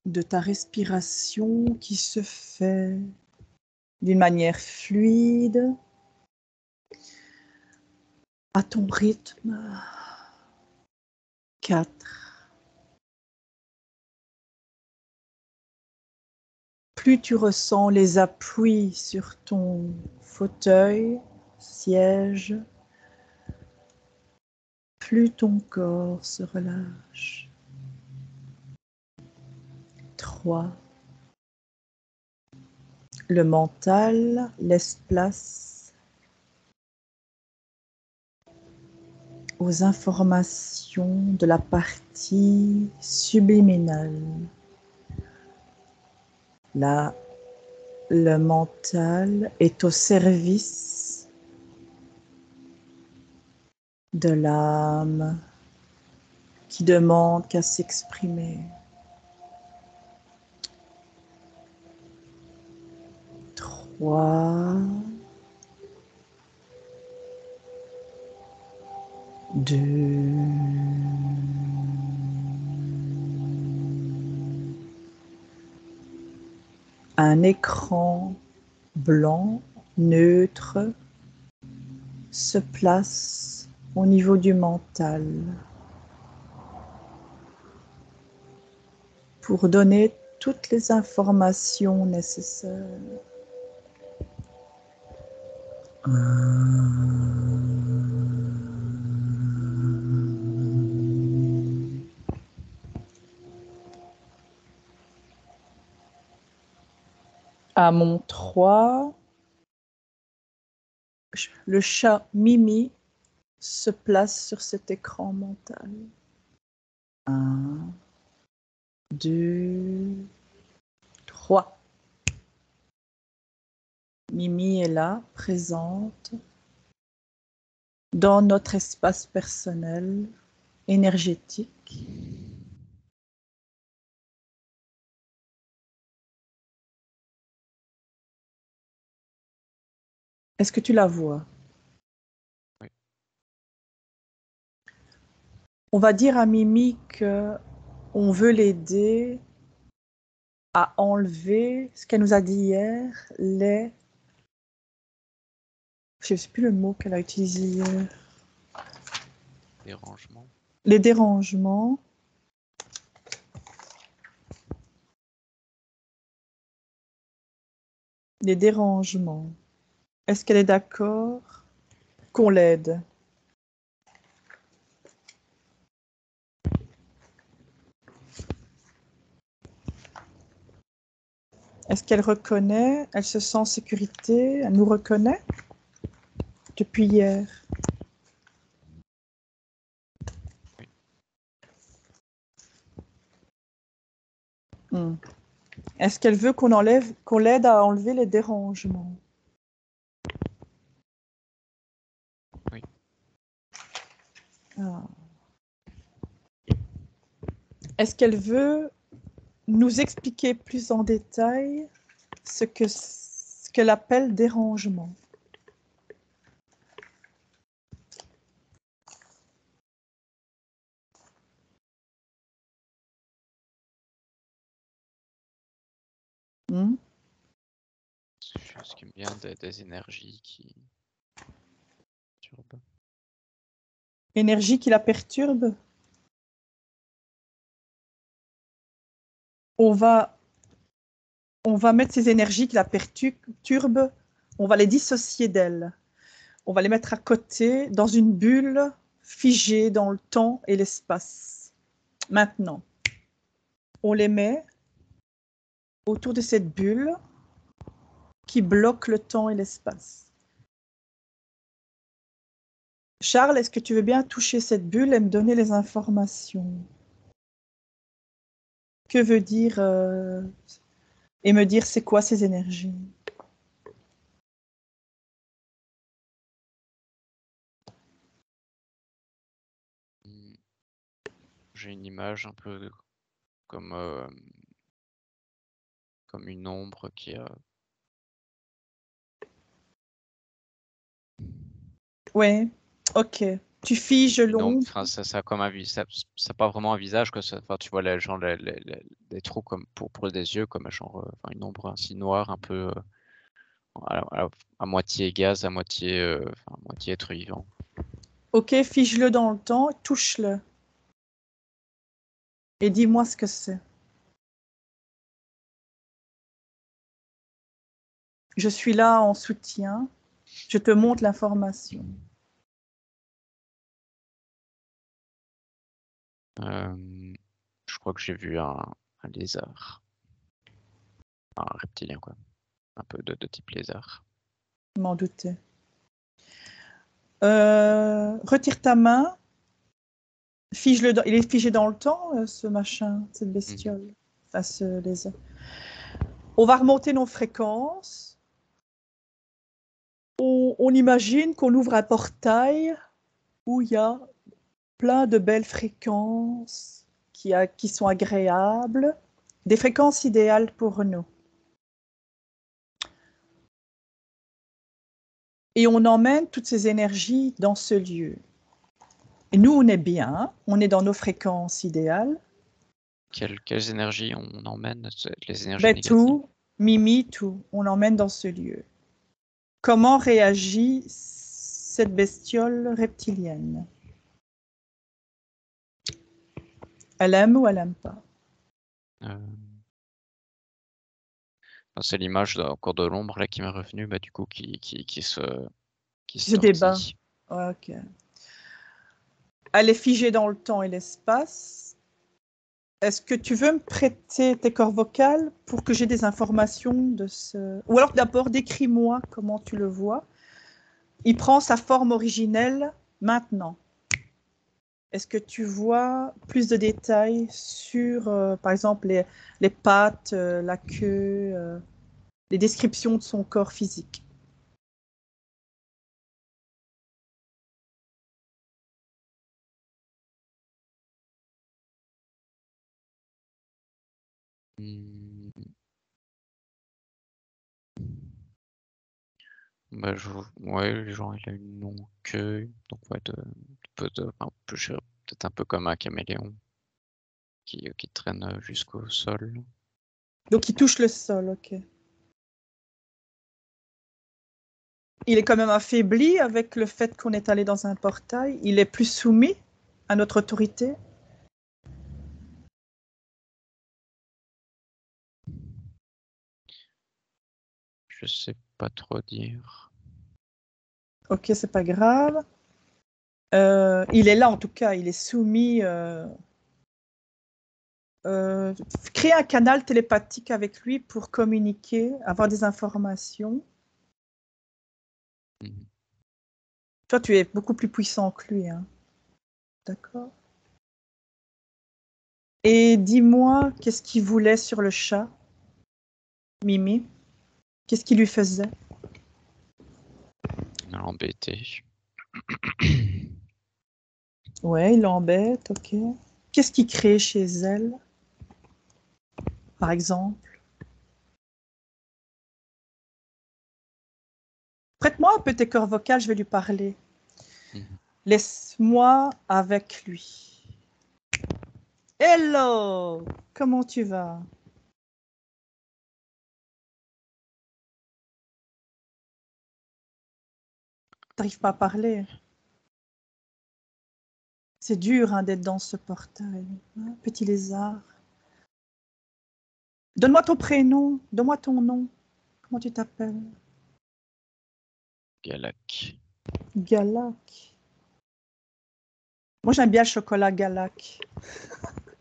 de ta respiration qui se fait d'une manière fluide, à ton rythme. 4. Plus tu ressens les appuis sur ton fauteuil, siège, plus ton corps se relâche. 3. Le mental laisse place aux informations de la partie subliminale. Là, le mental est au service de l'âme qui demande qu'à s'exprimer. 3, 2, 1 écran blanc, neutre, se place au niveau du mental pour donner toutes les informations nécessaires. À mon 3, le chat Mimi se place sur cet écran mental. 1, 2, 3. Mimi est là, présente, dans notre espace personnel, énergétique. Est-ce que tu la vois? Oui. On va dire à Mimi qu'on veut l'aider à enlever ce qu'elle nous a dit hier, je ne sais plus le mot qu'elle a utilisé hier. Dérangement. Les dérangements. Les dérangements. Est-ce qu'elle est d'accord qu'on l'aide? Est-ce qu'elle reconnaît? Elle se sent en sécurité? Elle nous reconnaît depuis hier? Hmm. Est-ce qu'elle veut qu'on l'aide à enlever les dérangements? Oui. Ah. Est-ce qu'elle veut nous expliquer plus en détail ce qu'elle appelle dérangement? Hmm? C'est ce qui me vient des énergies qui perturbent. Énergie qui la perturbe? On va mettre ces énergies qui la perturbent, on va les dissocier d'elle. On va les mettre à côté dans une bulle figée dans le temps et l'espace. Maintenant, on les met autour de cette bulle qui bloque le temps et l'espace. Charles, est-ce que tu veux bien toucher cette bulle et me donner les informations? Que veut dire et me dire c'est quoi ces énergies? J'ai une image un peu comme une ombre qui a... Oui, ok. Tu figes Une ombre, l'ombre. enfin, ça a comme un ça a pas vraiment un visage, quoi. Enfin, tu vois, genre, des trous comme pour des yeux, comme genre, enfin, une ombre ainsi noire, un peu à moitié gaz, à moitié, enfin, à moitié être vivant. Ok, fige-le dans le temps, touche-le. Et dis-moi ce que c'est. Je suis là en soutien. Je te montre l'information. Je crois que j'ai vu un lézard. Un reptilien, quoi. Un peu de type lézard. Je m'en doutais. Retire ta main. Il est figé dans le temps, ce machin, cette bestiole. Enfin, ce lézard. On va remonter nos fréquences. On imagine qu'on ouvre un portail où il y a plein de belles fréquences qui sont agréables, des fréquences idéales pour nous. Et on emmène toutes ces énergies dans ce lieu. Et nous, on est bien, on est dans nos fréquences idéales. Quelles énergies on emmène? Les énergies Ben, négatives? tout, Mimi, tout, on l'emmène dans ce lieu. Comment réagit cette bestiole reptilienne? Elle aime ou elle aime pas? C'est l'image encore de l'ombre là qui m'est revenue, bah, du coup, qui se Débat. tortille. Ouais, ok. Elle est figée dans le temps et l'espace. Est-ce que tu veux me prêter tes cordes vocales pour que j'ai des informations de ce... Ou alors d'abord, décris-moi comment tu le vois. Il prend sa forme originelle maintenant. Est-ce que tu vois plus de détails sur, par exemple, les pattes, la queue, les descriptions de son corps physique? Mmh. Bah, ouais, genre, il a une longue queue, donc ouais, peut-être un peu comme un caméléon qui traîne jusqu'au sol. Donc, il touche le sol, ok. Il est quand même affaibli avec le fait qu'on est allé dans un portail. Il est plus soumis à notre autorité. Je sais pas trop dire. Ok, c'est pas grave. Il est là, en tout cas, il est soumis. Créer un canal télépathique avec lui pour communiquer, avoir des informations. Mmh. Toi, tu es beaucoup plus puissant que lui, hein. D'accord. Et dis-moi, qu'est-ce qu'il voulait sur le chat, Mimi? Qu'est-ce qu'il lui faisait? L'embêter. Ouais, il l'embête, ok. Qu'est-ce qu'il crée chez elle, par exemple? Prête-moi un peu tes cordes vocales, je vais lui parler. Mmh. Laisse-moi avec lui. Hello! Comment tu vas? T'arrives pas à parler? C'est dur hein, d'être dans ce portail. Hein, petit lézard. Donne-moi ton prénom. Donne-moi ton nom. Comment tu t'appelles? Galac. Galac. Moi, j'aime bien le chocolat Galac.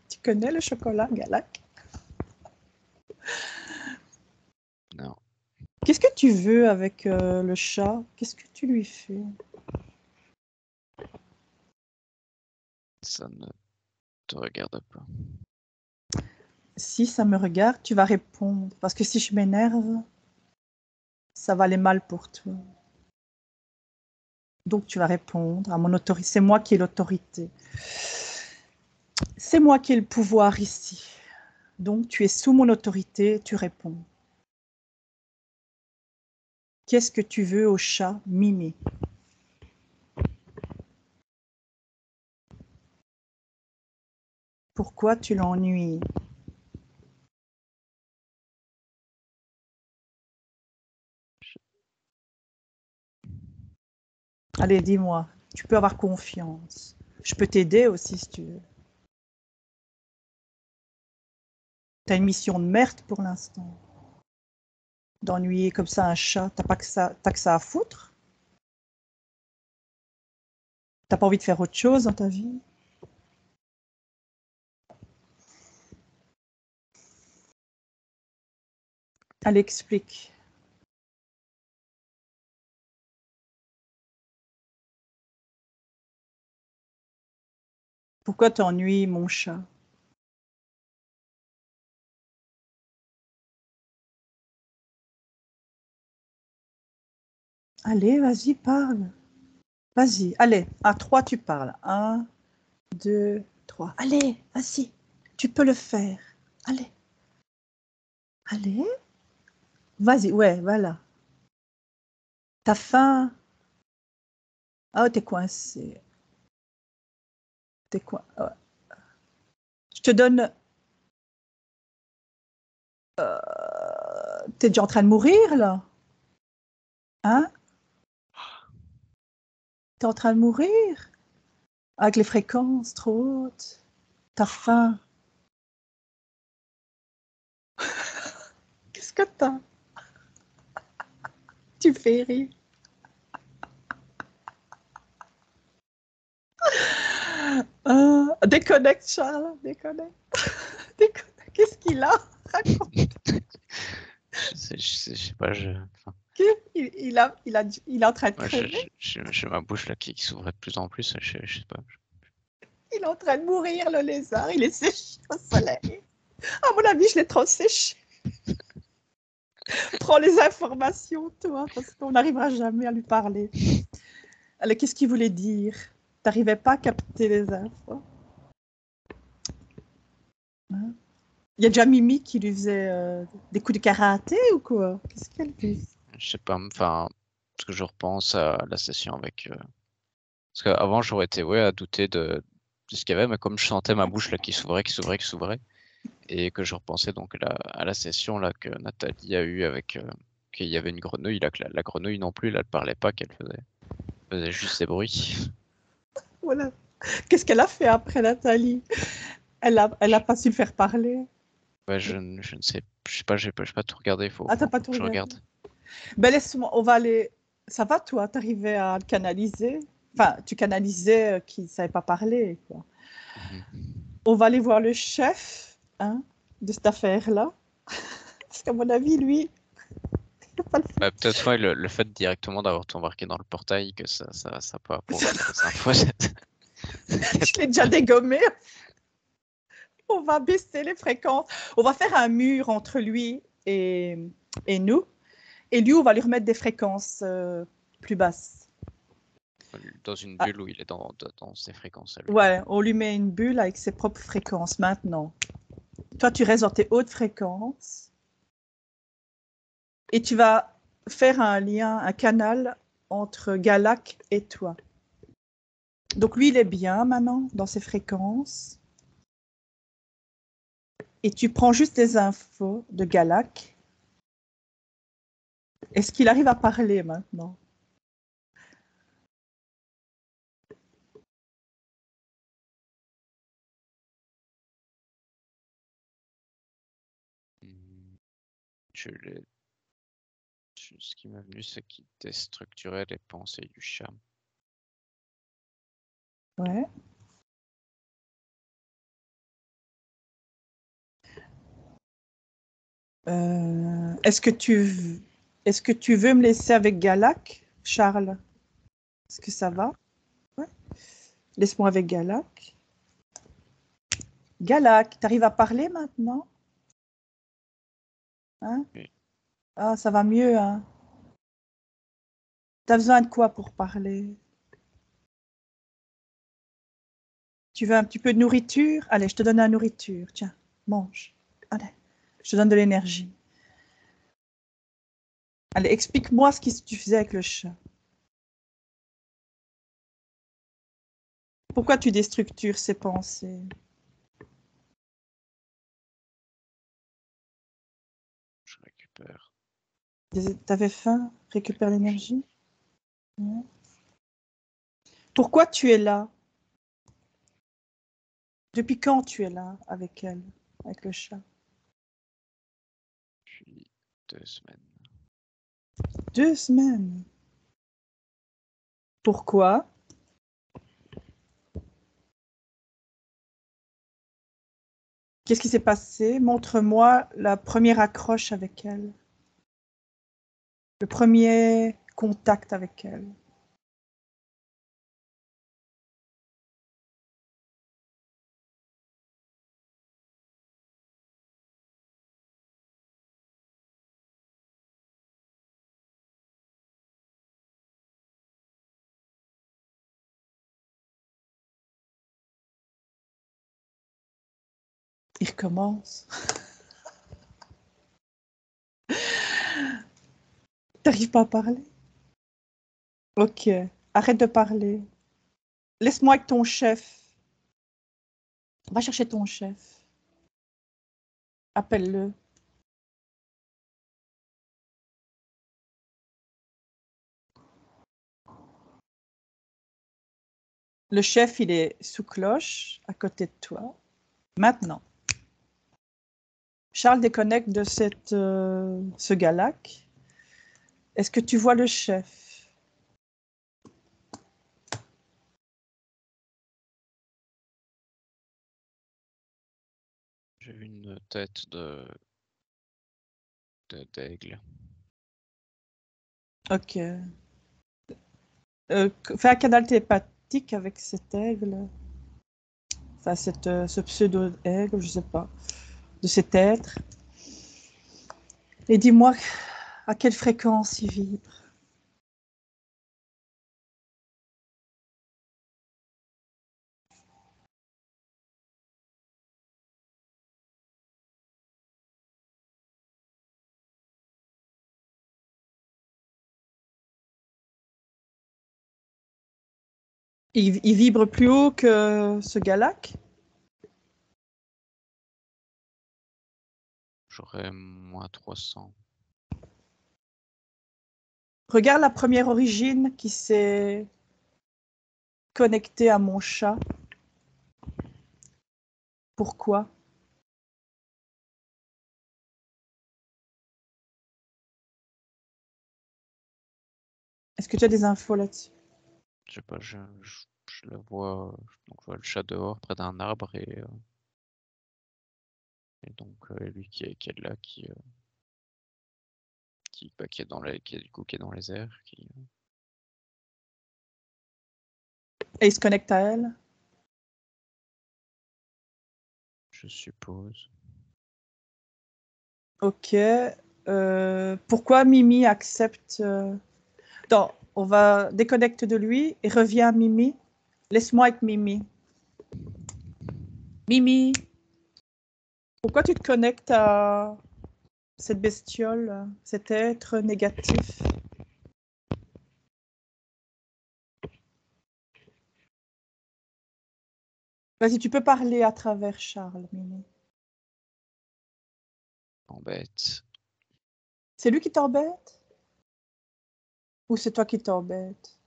Tu connais le chocolat Galac? Non, Qu'est-ce que tu veux avec le chat? Qu'est-ce que tu lui fais? ça ne te regarde pas. Si ça me regarde, tu vas répondre. Parce que si je m'énerve, ça va aller mal pour toi. Donc tu vas répondre à mon autorité. C'est moi qui ai l'autorité. C'est moi qui ai le pouvoir ici. Donc tu es sous mon autorité, tu réponds. Qu'est-ce que tu veux au chat Mimi? Pourquoi tu l'ennuies? Allez, dis-moi. Tu peux avoir confiance. Je peux t'aider aussi si tu veux. T'as une mission de merde pour l'instant. D'ennuyer comme ça un chat, t'as que ça à foutre? T'as pas envie de faire autre chose dans ta vie? Allez, explique. Pourquoi t'ennuies, mon chat? Allez, vas-y, parle. Vas-y, allez, à 3, tu parles. 1, 2, 3. Allez, vas-y, tu peux le faire. Allez. Allez. Vas-y, ouais, voilà. T'as faim? Ah, t'es coincé. T'es quoi? Ouais. Je te donne. T'es déjà en train de mourir, là? Hein? T'es en train de mourir? Avec les fréquences trop hautes. T'as faim. Qu'est-ce que t'as? Tu fais rire. Déconnecte, Charles. Déconnecte. Déconnecte. Qu'est-ce qu'il a? Raconte. Je sais pas, enfin, Il est en train de moi, crever. j'ai ma bouche là qui s'ouvrait de plus en plus. Je sais pas. Il est en train de mourir, le lézard. Il est séché au soleil. À mon avis, je l'ai trop séché. Prends les informations, toi, parce qu'on n'arrivera jamais à lui parler. Alors, qu'est-ce qu'il voulait dire? T'arrivais pas à capter les infos? Hein? Il y a déjà Mimi qui lui faisait des coups de karaté ou quoi? Qu'est-ce qu'elle fait? Je sais pas, enfin, parce que je repense à la session avec. Parce qu'avant, j'aurais été ouais, à douter de ce qu'il y avait, mais comme je sentais ma bouche là qui s'ouvrait, qui s'ouvrait, et que je repensais donc à la session là que Nathalie a eue avec. Qu'il y avait une grenouille, là, que la grenouille non plus, là, elle parlait pas, qu'elle faisait juste des bruits. Voilà. Qu'est-ce qu'elle a fait après Nathalie? Elle a pas su le faire parler. Ouais, je ne sais, j'ai pas tout regardé, Ah, t'as faut pas tout que je regardé? regarde. Ben laisse-moi, on va aller. Ça va, toi? T'arrivais à le canaliser? Enfin, tu canalisais qui ne savait pas parler, quoi. Mhm. On va aller voir le chef, hein, de cette affaire-là. Parce qu'à mon avis, lui, il va pas le Bah, peut-être ouais, le fait directement d'avoir tout embarqué dans le portail, que ça peut apporter faire. des infos. Je l'ai déjà dégommé. On va baisser les fréquences. On va faire un mur entre lui et nous. Et lui, on va lui remettre des fréquences plus basses. Dans une Ah, bulle où il est dans ses fréquences à lui. ouais, on lui met une bulle avec ses propres fréquences maintenant. Toi, tu restes dans tes hautes fréquences et tu vas faire un lien, un canal entre Galak et toi. Donc lui, il est bien maintenant dans ses fréquences. Et tu prends juste des infos de Galak. Est-ce qu'il arrive à parler maintenant? Hmm, ce qui m'est venu, c'est qu'il déstructurait les pensées du chat. Ouais. Est-ce que tu veux me laisser avec Galak, Charles? Est-ce que ça va? Ouais. Laisse-moi avec Galak. Galak, t'arrives à parler maintenant? Hein? Oui. Ah, ça va mieux, hein? T'as besoin de quoi pour parler? Tu veux un petit peu de nourriture? Allez, je te donne la nourriture. Tiens, mange. Allez, je te donne de l'énergie. Allez, explique-moi ce que tu faisais avec le chat. Pourquoi tu déstructures ses pensées? Je récupère. T'avais faim? Récupère l'énergie. Ouais. Pourquoi tu es là? Depuis quand tu es là avec elle, avec le chat? Depuis 2 semaines. 2 semaines. Pourquoi? Qu'est-ce qui s'est passé? Montre-moi la première accroche avec elle. Le premier contact avec elle. Il recommence. T'arrives pas à parler? Ok, arrête de parler. Laisse-moi avec ton chef. Va chercher ton chef. Appelle-le. Le chef, il est sous cloche, à côté de toi. Maintenant. Charles déconnecte de ce galac. Est-ce que tu vois le chef? J'ai une tête d'aigle. Ok. Fais un canal télépathique avec cet aigle. Enfin, ce pseudo-aigle, je sais pas. De cet être. Et dis-moi à quelle fréquence il vibre. Il vibre plus haut que ce galac? J'aurais moins 300. Regarde la première origine qui s'est connectée à mon chat. Pourquoi? Est-ce que tu as des infos là-dessus? Je sais pas, je le vois. Donc je vois le chat dehors près d'un arbre et donc lui qui est là, qui est dans les, qui est, du coup qui est dans les airs, Et il se connecte à elle? je suppose. Ok. Pourquoi Mimi accepte... Attends, on va déconnecter de lui et revient à Mimi. Laisse-moi avec Mimi. Mimi, pourquoi tu te connectes à cette bestiole, cet être négatif? Vas-y, tu peux parler à travers Charles, Mimi. Embête. C'est lui qui t'embête? Ou c'est toi qui t'embête?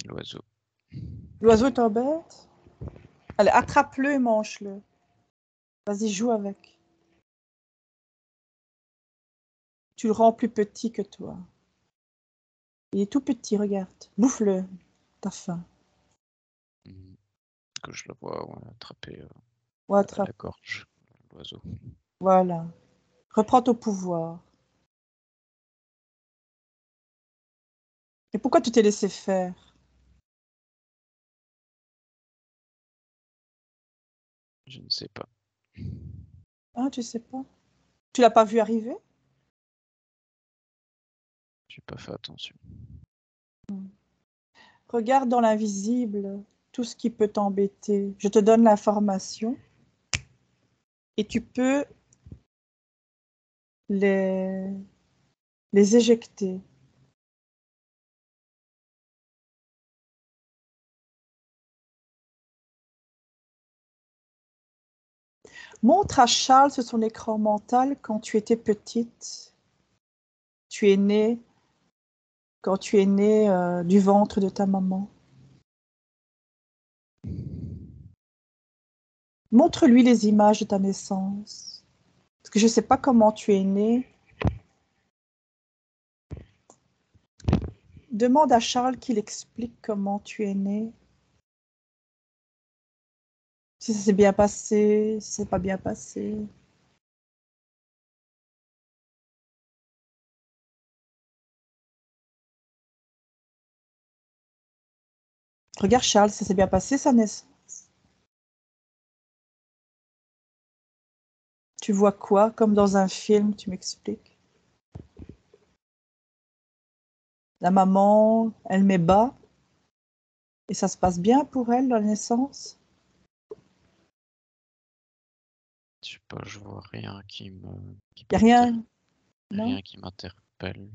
L'oiseau. L'oiseau t'embête? Allez, attrape-le et mange-le. Vas-y, joue avec. Tu le rends plus petit que toi. Il est tout petit, regarde. Bouffe-le. T'as faim. Que je le vois attraper Ou la attrape. gorge, l'oiseau. Voilà. Reprends ton pouvoir. Et pourquoi tu t'es laissé faire? Je ne sais pas. Ah, tu sais pas. Tu l'as pas vu arriver? J'ai pas fait attention. Regarde dans l'invisible tout ce qui peut t'embêter. Je te donne l'information et tu peux les, les éjecter. Montre à Charles sur son écran mental quand tu étais petite. Tu es née quand tu es née du ventre de ta maman. Montre-lui les images de ta naissance. Parce que je ne sais pas comment tu es née. Demande à Charles qu'il explique comment tu es née. Si ça s'est bien passé, si ça s'est pas bien passé. Regarde Charles, ça s'est bien passé sa naissance. Tu vois quoi? Comme dans un film, tu m'expliques. La maman, elle met bas. Et ça se passe bien pour elle, la naissance? Je sais pas, je vois rien qui me. Il n'y a rien? Non? Rien qui m'interpelle.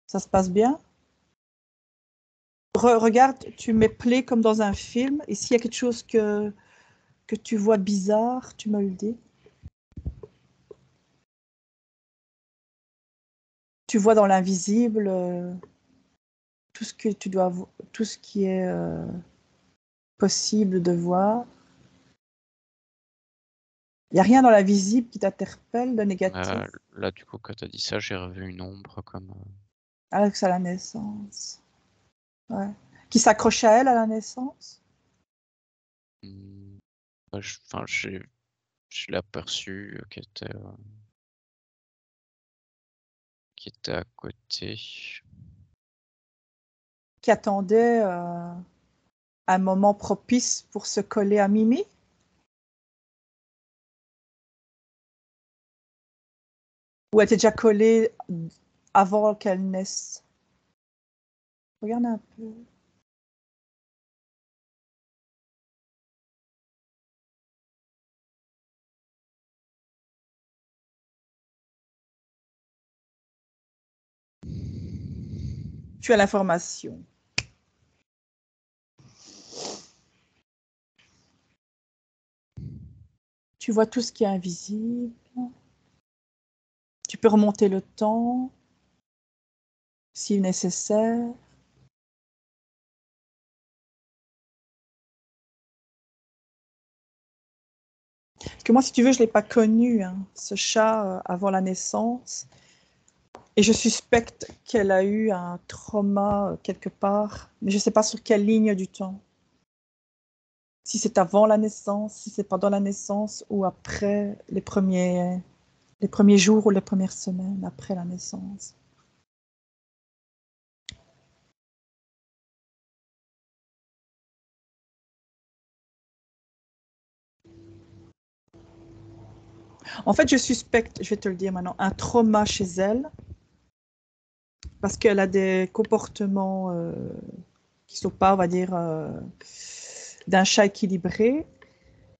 Ça se passe bien? Regarde, tu mets play comme dans un film. Et s'il y a quelque chose que tu vois bizarre, tu me le dis. Tu vois dans l'invisible tout ce que tu dois, tout ce qui est possible de voir. Il n'y a rien dans l'invisible qui t'interpelle de négatif? Là, du coup, quand tu as dit ça, j'ai revu une ombre comme. Alex à la naissance. Ouais. Qui s'accroche à elle à la naissance? Enfin, je l'ai aperçu qui était à côté. Qui attendait un moment propice pour se coller à Mimi? Ou elle était déjà collée avant qu'elle naisse? Regarde un peu. Tu as l'information. Tu vois tout ce qui est invisible. Tu peux remonter le temps, si nécessaire. Parce que moi, si tu veux, je ne l'ai pas connu, hein, ce chat, avant la naissance. Et je suspecte qu'elle a eu un trauma quelque part, mais je ne sais pas sur quelle ligne du temps. Si c'est avant la naissance, si c'est pendant la naissance ou après les premiers jours ou les premières semaines après la naissance. En fait, je suspecte, je vais te le dire maintenant, un trauma chez elle, parce qu'elle a des comportements qui ne sont pas, on va dire, d'un chat équilibré.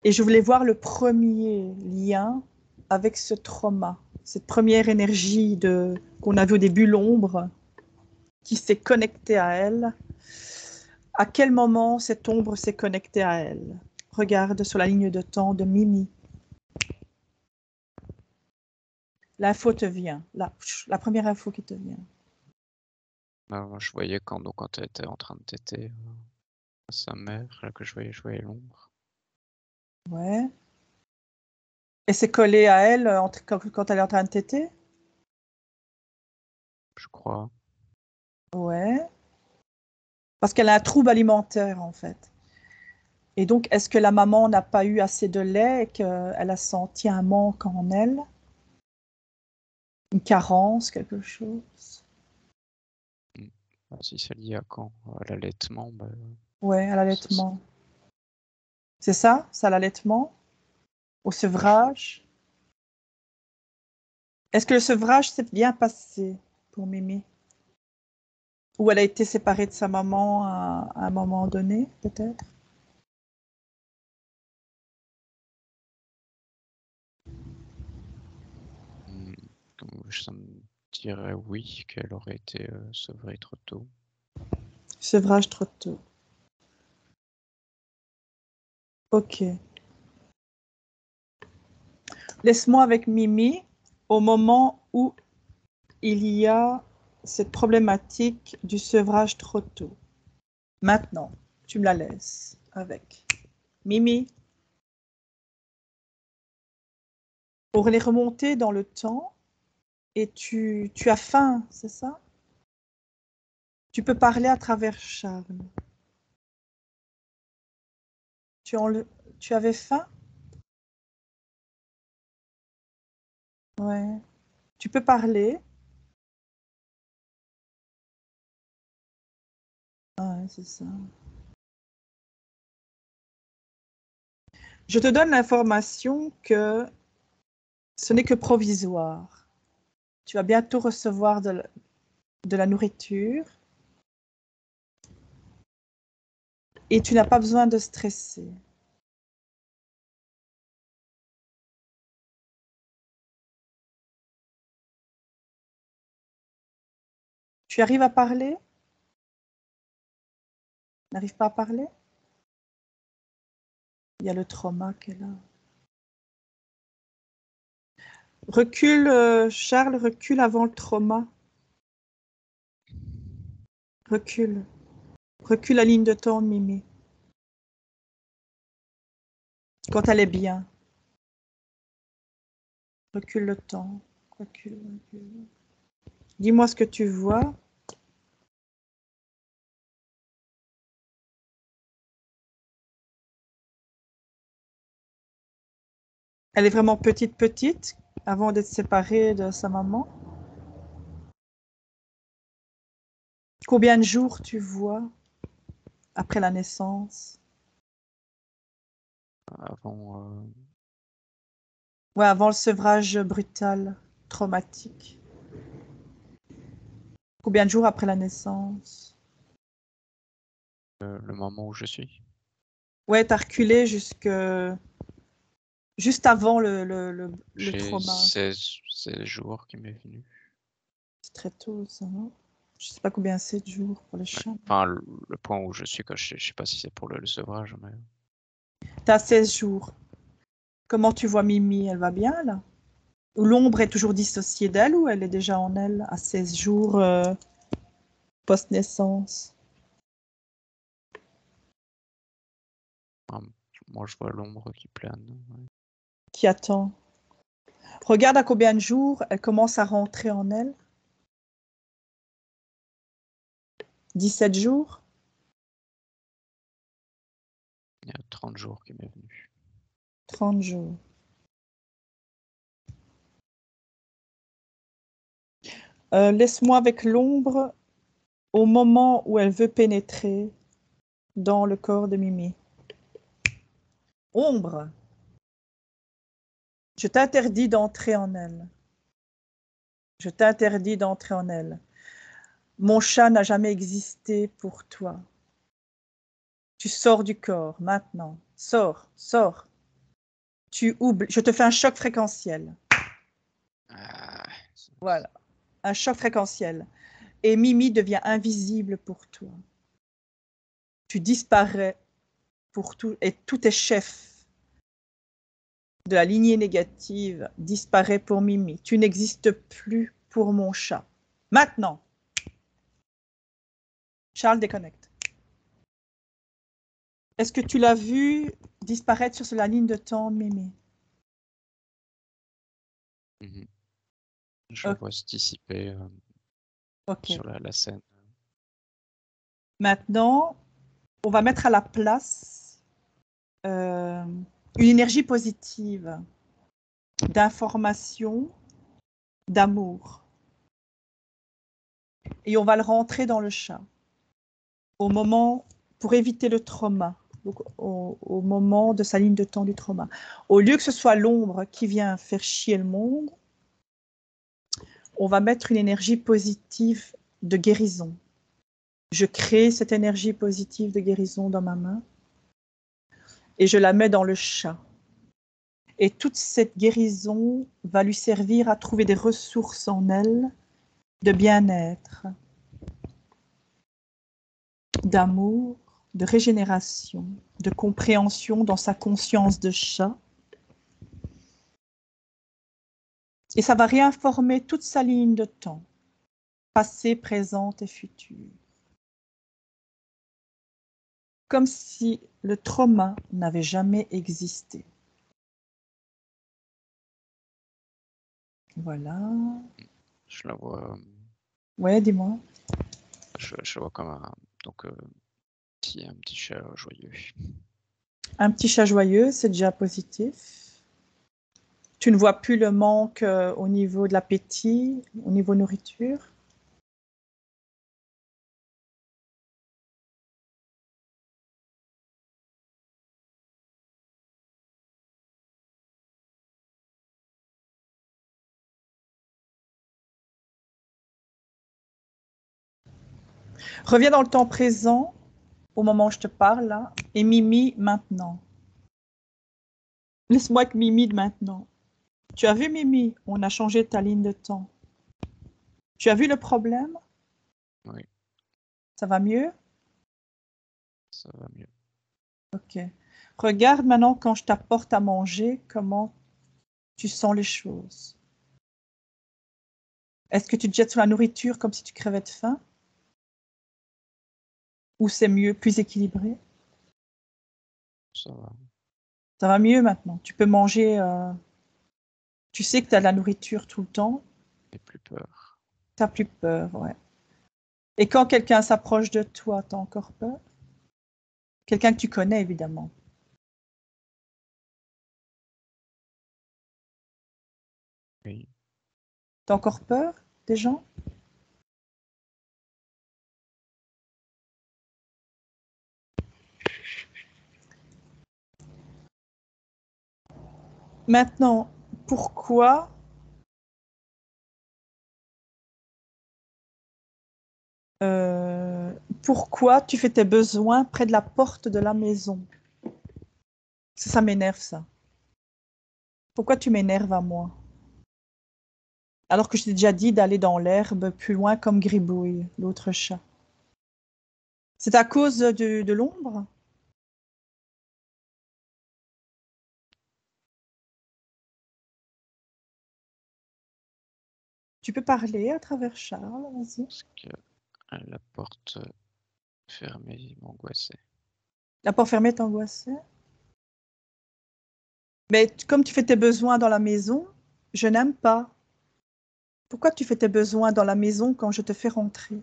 Et je voulais voir le premier lien avec ce trauma, cette première énergie qu'on a vu au début, l'ombre, qui s'est connectée à elle. À quel moment cette ombre s'est connectée à elle? Regarde sur la ligne de temps de Mimi. L'info te vient, la première info qui te vient. Moi, je voyais quand elle était en train de téter à sa mère, là que je voyais l'ombre. Ouais. Et c'est collé à elle quand elle est en train de téter? Je crois. Ouais. Parce qu'elle a un trouble alimentaire, en fait. Et donc, est-ce que la maman n'a pas eu assez de lait et qu'elle a senti un manque en elle? Une carence, quelque chose? Si c'est lié à quand? À l'allaitement, Ouais, à l'allaitement. C'est ça? C'est à l'allaitement? Au sevrage? Est-ce que le sevrage s'est bien passé pour Mimi? Ou elle a été séparée de sa maman à un moment donné, peut-être? Ça me dirait oui, qu'elle aurait été sevrée trop tôt. Sevrage trop tôt. Ok. Laisse-moi avec Mimi au moment où il y a cette problématique du sevrage trop tôt. Maintenant, tu me la laisses avec Mimi. Pour les remonter dans le temps, et tu as faim, c'est ça? Tu peux parler à travers Charles. Tu avais faim? Ouais. Tu peux parler. Ouais, c'est ça. Je te donne l'information que ce n'est que provisoire. Tu vas bientôt recevoir de la nourriture et tu n'as pas besoin de stresser. Tu arrives à parler? N'arrives pas à parler? Il y a le trauma qui est là. Recule, Charles, recule avant le trauma. Recule. Recule la ligne de temps, Mimi. Quand elle est bien. Recule le temps. Recule, recule. Dis-moi ce que tu vois. Elle est vraiment petite, avant d'être séparée de sa maman. Combien de jours tu vois après la naissance? Avant, Ouais, avant le sevrage brutal, traumatique. Combien de jours après la naissance? le moment où je suis. Ouais, t'as reculé juste avant le J'ai trauma. 16 jours qui m'est venu. C'est très tôt, ça, non? Je sais pas combien c'est de jours pour les chats. Enfin, le point où je suis, je sais pas si c'est pour le sevrage, mais T'as 16 jours. Comment tu vois Mimi? Elle va bien, là? Ou l'ombre est toujours dissociée d'elle ou elle est déjà en elle à 16 jours post-naissance? moi je vois l'ombre qui plane. Ouais. Qui attend? Regarde à combien de jours elle commence à rentrer en elle. 17 jours? Il y a 30 jours qui m'est venu. 30 jours. Laisse-moi avec l'ombre au moment où elle veut pénétrer dans le corps de Mimi. Ombre, je t'interdis d'entrer en elle. Je t'interdis d'entrer en elle. Mon chat n'a jamais existé pour toi. Tu sors du corps maintenant. Sors, sors. Tu oublies. Je te fais un choc fréquentiel. Voilà, un choc fréquentiel. Et Mimi devient invisible pour toi. Tu disparais pour tout, et tous tes chefs de la lignée négative disparaît pour Mimi. Tu n'existes plus pour mon chat. Maintenant, Charles déconnecte. Est-ce que tu l'as vu disparaître sur la ligne de temps, Mimi? Je vois se dissiper sur la scène. Maintenant, on va mettre à la place une énergie positive, d'information, d'amour. Et on va le rentrer dans le chat. Au moment, pour éviter le trauma, donc au moment de sa ligne de temps du trauma. Au lieu que ce soit l'ombre qui vient faire chier le monde, on va mettre une énergie positive de guérison. Je crée cette énergie positive de guérison dans ma main et je la mets dans le chat. Et toute cette guérison va lui servir à trouver des ressources en elle de bien-être, d'amour, de régénération, de compréhension dans sa conscience de chat. Et ça va réinformer toute sa ligne de temps, passé, présent et futur. Comme si le trauma n'avait jamais existé. Voilà. Je la vois, Ouais, dis-moi. je vois comme un petit chat joyeux. Un petit chat joyeux, c'est déjà positif. Tu ne vois plus le manque au niveau de l'appétit, au niveau nourriture. Reviens dans le temps présent, au moment où je te parle, là, et Mimi maintenant. Laisse-moi avec Mimi de maintenant. Tu as vu Mimi, on a changé ta ligne de temps. Tu as vu le problème? Oui, Ça va mieux? ça va mieux. Ok. Regarde maintenant quand je t'apporte à manger, comment tu sens les choses. Est-ce que tu te jettes sur la nourriture comme si tu crevais de faim? Ou c'est mieux, plus équilibré? Ça va. Ça va mieux maintenant. Tu peux manger, tu sais que tu as de la nourriture tout le temps. J'ai plus peur. Tu n'as plus peur, ouais. Et quand quelqu'un s'approche de toi, tu as encore peur? Quelqu'un que tu connais, évidemment. Oui. Tu as encore peur des gens? Maintenant, pourquoi pourquoi tu fais tes besoins près de la porte de la maison? Ça m'énerve, ça. Pourquoi tu m'énerves à moi? Alors que je t'ai déjà dit d'aller dans l'herbe plus loin comme Gribouille, l'autre chat. C'est à cause de l'ombre? Tu peux parler à travers Charles, vas-y. Parce que la porte fermée m'angoissait. La porte fermée t'angoissait? Mais comme tu fais tes besoins dans la maison, je n'aime pas. Pourquoi tu fais tes besoins dans la maison quand je te fais rentrer?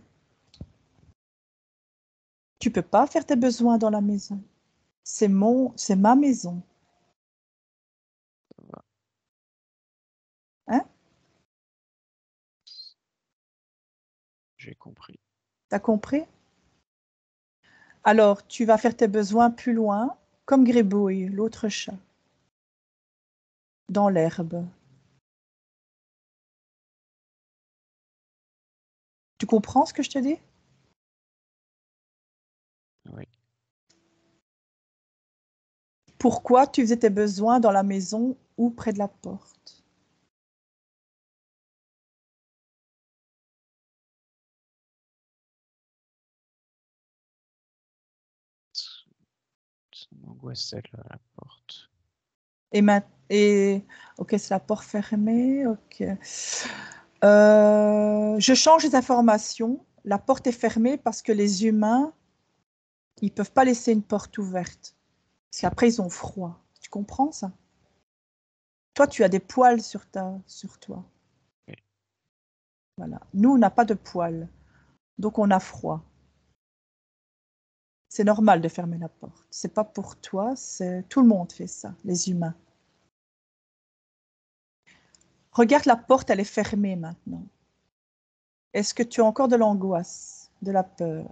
Tu peux pas faire tes besoins dans la maison. C'est ma maison. Ça va. Hein? J'ai compris. T'as compris? Alors, tu vas faire tes besoins plus loin, comme Gribouille, l'autre chat, dans l'herbe. Tu comprends ce que je te dis? Oui. Pourquoi tu faisais tes besoins dans la maison ou près de la porte? Ça m'angoissait la porte. Et ok, c'est la porte fermée. Ok. Je change les informations. La porte est fermée parce que les humains, ils peuvent pas laisser une porte ouverte. Parce qu'après, ils ont froid. Tu comprends ça? Toi, tu as des poils sur toi. Oui. Voilà. Nous, on n'a pas de poils. Donc, on a froid. C'est normal de fermer la porte. C'est pas pour toi, c'est tout le monde fait ça, les humains. Regarde la porte, elle est fermée maintenant. Est-ce que tu as encore de l'angoisse, de la peur?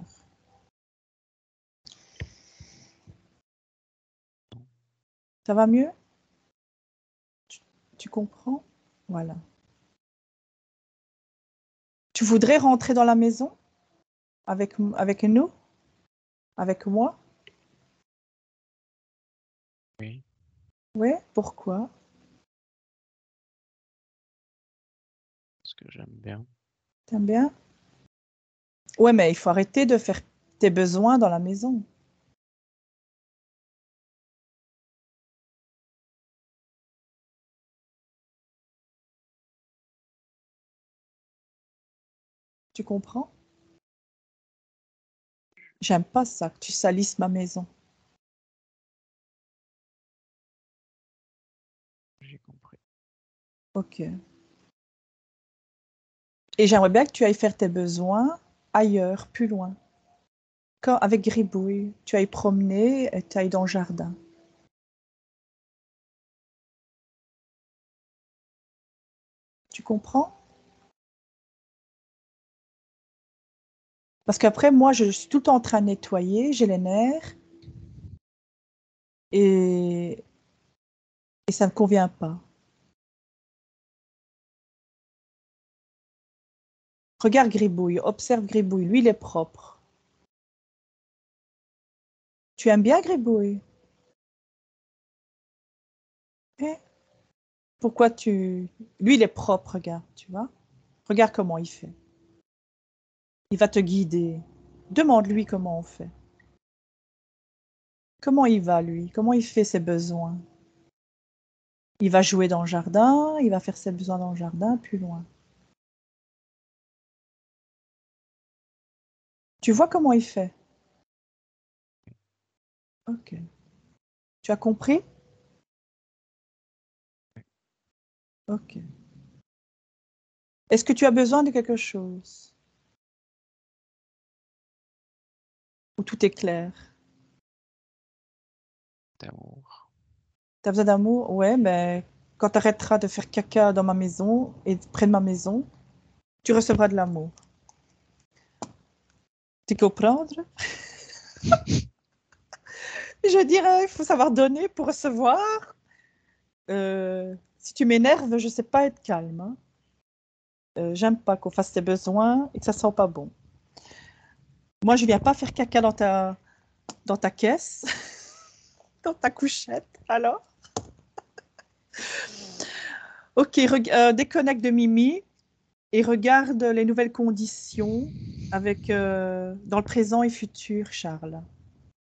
Ça va mieux? Tu comprends? Voilà. Tu voudrais rentrer dans la maison avec nous, avec moi? Oui. Oui, pourquoi? Parce que j'aime bien. T'aimes bien? Ouais, mais il faut arrêter de faire tes besoins dans la maison. Tu comprends? J'aime pas ça, que tu salisses ma maison. J'ai compris. Ok. Et j'aimerais bien que tu ailles faire tes besoins ailleurs, plus loin. Quand, avec Gribouille, tu ailles promener et tu ailles dans le jardin. Tu comprends? Parce qu'après, moi, je suis tout le temps en train de nettoyer, j'ai les nerfs et, et ça ne convient pas. Regarde Gribouille, observe Gribouille, lui, il est propre. Tu aimes bien Gribouille? Eh, pourquoi tu... Lui, il est propre, regarde, tu vois? Regarde comment il fait. Il va te guider. Demande-lui comment on fait. Comment il va, lui? Comment il fait ses besoins? Il va jouer dans le jardin, il va faire ses besoins dans le jardin, plus loin. Tu vois comment il fait? Ok. Tu as compris? Ok. Est-ce que tu as besoin de quelque chose? Ou tout est clair? D'amour. Tu as besoin d'amour? Ouais, mais quand tu arrêteras de faire caca dans ma maison et près de ma maison, tu recevras de l'amour. Tu comprends? Je dirais, il faut savoir donner pour recevoir. Si tu m'énerves, je ne sais pas être calme. Hein. J'aime pas qu'on fasse tes besoins et que ça sent pas bon. Moi, je viens pas faire caca dans ta caisse, dans ta couchette. Alors, ok, déconnecte de Mimi et regarde les nouvelles conditions avec dans le présent et futur, Charles.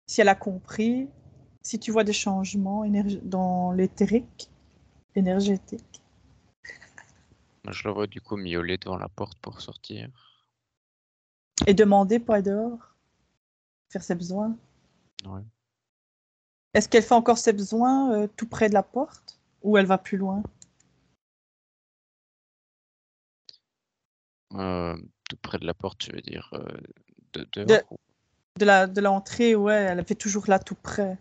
Si elle a compris, si tu vois des changements dans l'éthérique, énergétique. Moi, je la vois du coup miauler devant la porte pour sortir. Et demander pour aller dehors, faire ses besoins. Ouais. Est-ce qu'elle fait encore ses besoins tout près de la porte ou elle va plus loin? Tout près de la porte, tu veux dire De, dehors ou... de l'entrée, ouais, elle fait toujours là tout près.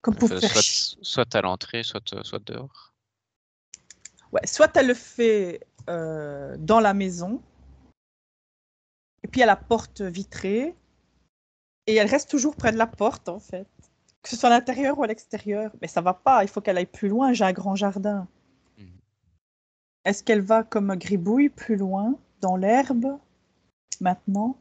Comme pour faire chier. soit à l'entrée, soit dehors. Ouais, soit elle le fait dans la maison, et puis à la porte vitrée, et elle reste toujours près de la porte, en fait. Que ce soit à l'intérieur ou à l'extérieur. Mais ça va pas, il faut qu'elle aille plus loin, j'ai un grand jardin. Mhm. Est-ce qu'elle va comme Gribouille plus loin, dans l'herbe, maintenant?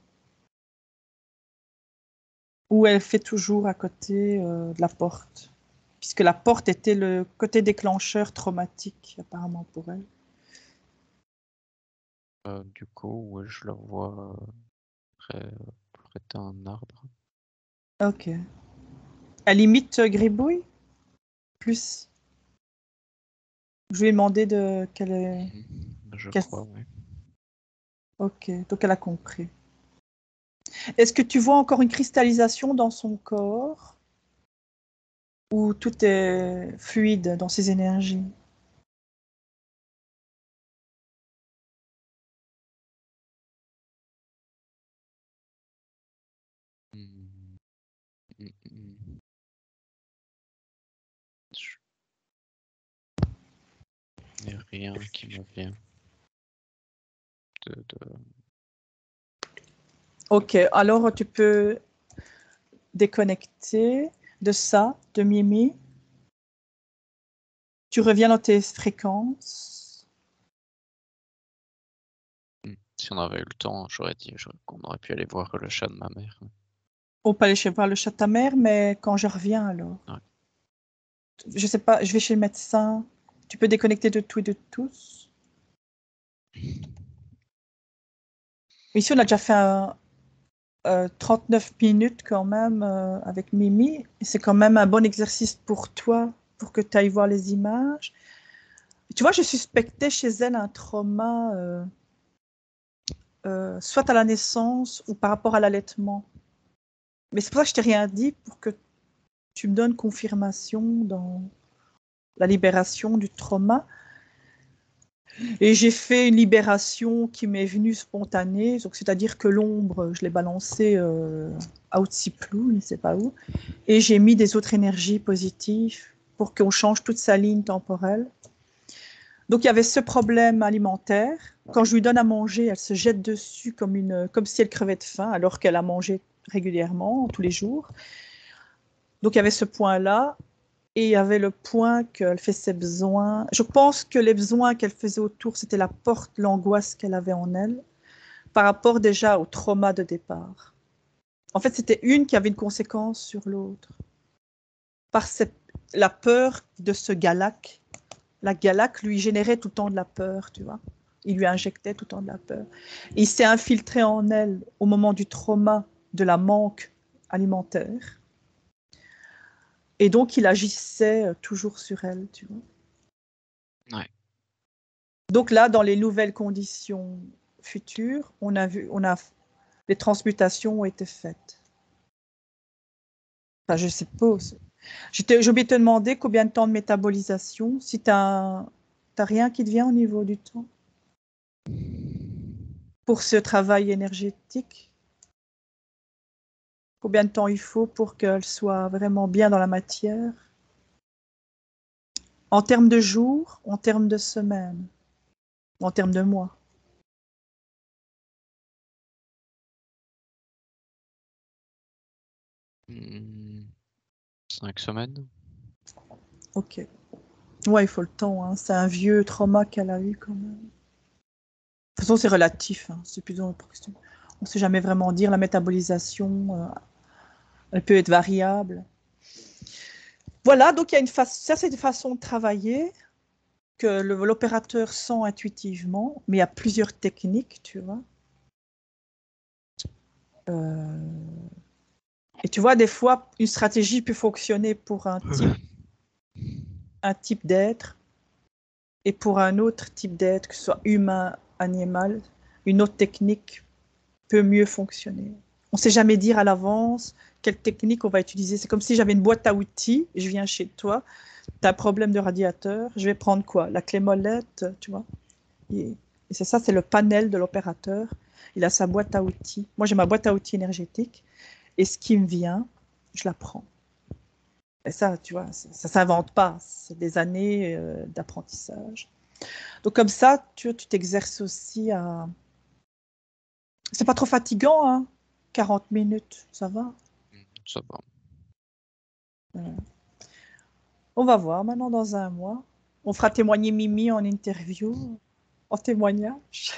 Ou elle fait toujours à côté de la porte? Puisque la porte était le côté déclencheur traumatique, apparemment, pour elle. Du coup, ouais, je la vois près d'un arbre. Ok. Elle imite Gribouille? Plus. Je lui ai demandé de quelle est. Je Quelle... crois, oui. Ok, donc elle a compris. Est-ce que tu vois encore une cristallisation dans son corps ou tout est fluide dans ses énergies? Mm, mm, mm. Je n'ai rien qui me vient de... Ok, alors tu peux déconnecter de ça, de Mimi. Tu reviens dans tes fréquences. Si on avait eu le temps, j'aurais dit qu'on aurait pu aller voir le chat de ma mère. On peut aller chez voir le chat de ta mère, mais quand je reviens alors. Ouais. Je sais pas, je vais chez le médecin. Tu peux déconnecter de tout et de tous. Ici, on a déjà fait 39 minutes quand même avec Mimi. C'est quand même un bon exercice pour toi, pour que tu ailles voir les images. Tu vois, je suspectais chez elle un trauma soit à la naissance ou par rapport à l'allaitement. Mais c'est pour ça que je t'ai rien dit, pour que tu me donnes confirmation dans la libération du trauma. Et j'ai fait une libération qui m'est venue spontanée, donc c'est-à-dire que l'ombre, je l'ai balancée à Outsiplou, je ne sais pas où, et j'ai mis des autres énergies positives pour qu'on change toute sa ligne temporelle. Donc il y avait ce problème alimentaire. Quand je lui donne à manger, elle se jette dessus comme si elle crevait de faim, alors qu'elle a mangé régulièrement, tous les jours. Donc il y avait ce point-là. Et il y avait le point qu'elle fait ses besoins. Je pense que les besoins qu'elle faisait autour, c'était la porte, l'angoisse qu'elle avait en elle, par rapport déjà au trauma de départ. En fait, c'était une qui avait une conséquence sur l'autre. Par la peur de ce galac. La galac lui générait tout le temps de la peur, tu vois. Il lui injectait tout le temps de la peur. Et il s'est infiltré en elle au moment du trauma de la manque alimentaire. Et donc, il agissait toujours sur elle, tu vois. Ouais. Donc là, dans les nouvelles conditions futures, les transmutations ont été faites. Enfin, je suppose. J'ai oublié de te demander combien de temps de métabolisation, si tu n'as rien qui te vient au niveau du temps pour ce travail énergétique. Combien de temps il faut pour qu'elle soit vraiment bien dans la matière? En termes de jours, en termes de semaines, en termes de mois? Mmh, 5 semaines. Ok. Ouais, il faut le temps. Hein. C'est un vieux trauma qu'elle a eu quand même. De toute façon, c'est relatif. Hein. C'est plutôt... On ne sait jamais vraiment dire. La métabolisation, elle peut être variable. Voilà, donc il y a ça, c'est une façon de travailler que l'opérateur sent intuitivement, mais il y a plusieurs techniques, tu vois. Et tu vois, des fois, une stratégie peut fonctionner pour un type d'être et pour un autre type d'être, que ce soit humain, animal, une autre technique peut mieux fonctionner. On ne sait jamais dire à l'avance quelle technique on va utiliser. C'est comme si j'avais une boîte à outils, je viens chez toi, tu as un problème de radiateur, je vais prendre quoi? La clé molette, tu vois. Et c'est ça, c'est le panel de l'opérateur. Il a sa boîte à outils. Moi, j'ai ma boîte à outils énergétique. Et ce qui me vient, je la prends. Et ça, tu vois, ça ne s'invente pas. C'est des années d'apprentissage. Donc comme ça, tu t'exerces aussi à... C'est pas trop fatigant, hein? 40 minutes, ça va. Ça va. On va voir maintenant dans un mois. On fera témoigner Mimi en interview, en témoignage.